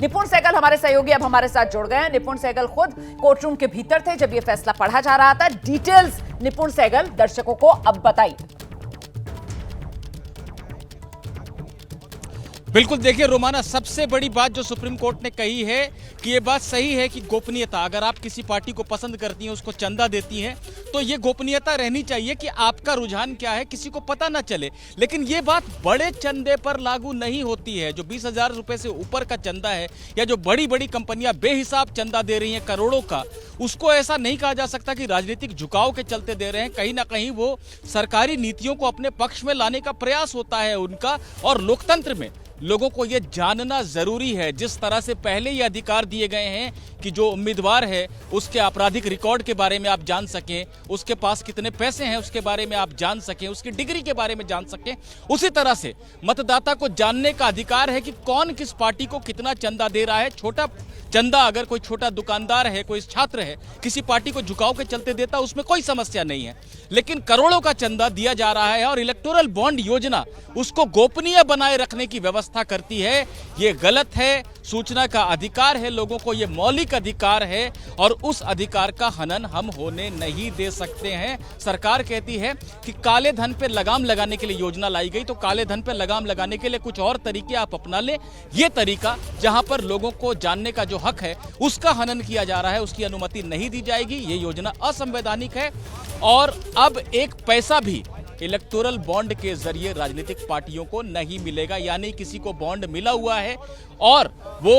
निपुण सहगल हमारे सहयोगी अब हमारे साथ जुड़ गए हैं। निपुण सहगल खुद कोर्टरूम के भीतर थे जब यह फैसला पढ़ा जा रहा था। डिटेल्स निपुण सहगल दर्शकों को अब बताइए। बिल्कुल, देखिए रोमाना, सबसे बड़ी बात जो सुप्रीम कोर्ट ने कही है कि ये बात सही है कि गोपनीयता, अगर आप किसी पार्टी को पसंद करती हैं, उसको चंदा देती हैं, तो ये गोपनीयता रहनी चाहिए कि आपका रुझान क्या है, किसी को पता ना चले। लेकिन ये बात बड़े चंदे पर लागू नहीं होती है। जो 20,000 रुपए से ऊपर का चंदा है या जो बड़ी बड़ी कंपनियां बेहिसाब चंदा दे रही हैं करोड़ों का, उसको ऐसा नहीं कहा जा सकता कि राजनीतिक झुकाव के चलते दे रहे हैं। कहीं ना कहीं वो सरकारी नीतियों को अपने पक्ष में लाने का प्रयास होता है उनका। और लोकतंत्र में लोगों को यह जानना जरूरी है, जिस तरह से पहले ये अधिकार दिए गए हैं कि जो उम्मीदवार है उसके आपराधिक रिकॉर्ड के बारे में आप जान सकें, उसके पास कितने पैसे हैं उसके बारे में आप जान सकें, उसकी डिग्री के बारे में जान सकें, उसी तरह से मतदाता को जानने का अधिकार है कि कौन किस पार्टी को कितना चंदा दे रहा है। छोटा चंदा अगर कोई छोटा दुकानदार है, कोई छात्र है, किसी पार्टी को झुकाव के चलते देता, उसमें कोई समस्या नहीं है। लेकिन करोड़ों का चंदा दिया जा रहा है और इलेक्टोरल बॉन्ड योजना उसको गोपनीय बनाए रखने की व्यवस्था करती है। ये गलत है। सूचना का अधिकार है लोगों को, ये मौलिक अधिकार है और उस अधिकार का हनन हम होने नहीं दे सकते हैं। सरकार कहती है कि काले धन पर लगाम लगाने के लिए योजना लाई गई, तो काले धन पर लगाम लगाने के लिए कुछ और तरीके आप अपना लें। ये तरीका जहां पर लोगों को जानने का जो हक है उसका हनन किया जा रहा है, उसकी अनुमति नहीं दी जाएगी। ये योजना असंवैधानिक है और अब एक पैसा भी इलेक्टोरल बॉन्ड के जरिए राजनीतिक पार्टियों को नहीं मिलेगा। यानी किसी को बॉन्ड मिला हुआ है और वो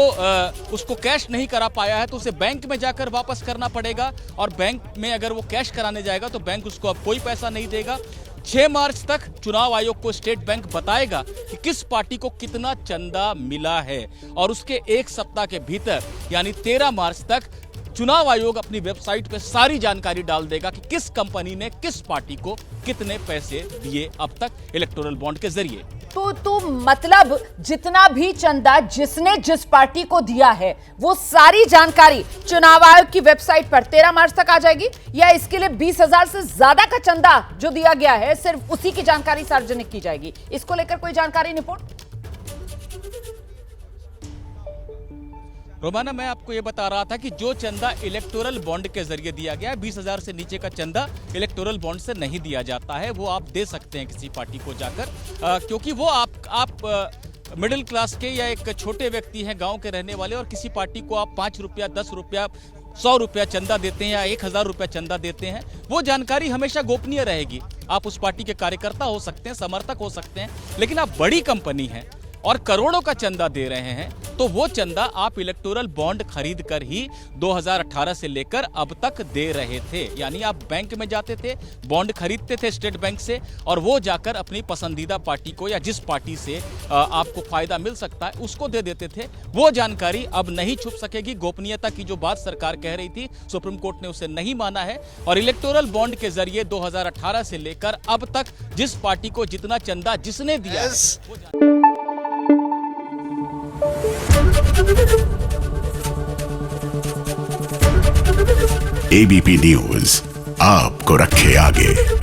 उसको कैश नहीं करा पाया है तो उसे बैंक में जाकर वापस करना पड़ेगा। और बैंक में अगर वो कैश कराने जाएगा तो बैंक उसको अब कोई पैसा नहीं देगा। 6 मार्च तक चुनाव आयोग को स्टेट बैंक बताएगा कि किस पार्टी को कितना चंदा मिला है और उसके एक सप्ताह के भीतर यानी 13 मार्च तक चुनाव आयोग अपनी वेबसाइट पे सारी जानकारी डाल देगा कि किस कंपनी ने किस पार्टी को कितने पैसे दिए अब तक इलेक्टोरल बॉन्ड के जरिए। तो मतलब जितना भी चंदा जिसने जिस पार्टी को दिया है वो सारी जानकारी चुनाव आयोग की वेबसाइट पर 13 मार्च तक आ जाएगी, या इसके लिए 20,000 से ज्यादा का चंदा जो दिया गया है सिर्फ उसी की जानकारी सार्वजनिक की जाएगी? इसको लेकर कोई जानकारी निपुण? रोमाना, मैं आपको यह बता रहा था कि जो चंदा इलेक्टोरल बॉन्ड के जरिए दिया गया है, 20,000 से नीचे का चंदा इलेक्टोरल बॉन्ड से नहीं दिया जाता है। वो आप दे सकते हैं किसी पार्टी को जाकर, क्योंकि वो आप मिडिल क्लास के या एक छोटे व्यक्ति हैं, गांव के रहने वाले, और किसी पार्टी को आप 5 रुपया, 10 रुपया, 100 रुपया चंदा देते हैं या 1,000 रुपया चंदा देते हैं, वो जानकारी हमेशा गोपनीय रहेगी। आप उस पार्टी के कार्यकर्ता हो सकते हैं, समर्थक हो सकते हैं, लेकिन आप बड़ी कंपनी हैं और करोड़ों का चंदा दे रहे हैं तो वो चंदा आप इलेक्टोरल बॉन्ड खरीद कर ही 2018 से लेकर अब तक दे रहे थे। यानी आप बैंक में जाते थे, बॉन्ड खरीदते थे स्टेट बैंक से और वो जाकर अपनी पसंदीदा पार्टी को या जिस पार्टी से आपको फायदा मिल सकता है उसको दे देते थे। वो जानकारी अब नहीं छुप सकेगी। गोपनीयता की जो बात सरकार कह रही थी, सुप्रीम कोर्ट ने उसे नहीं माना है और इलेक्टोरल बॉन्ड के जरिए 2018 से लेकर अब तक जिस पार्टी को जितना चंदा जिसने दिया एबीपी न्यूज आपको रखे आगे।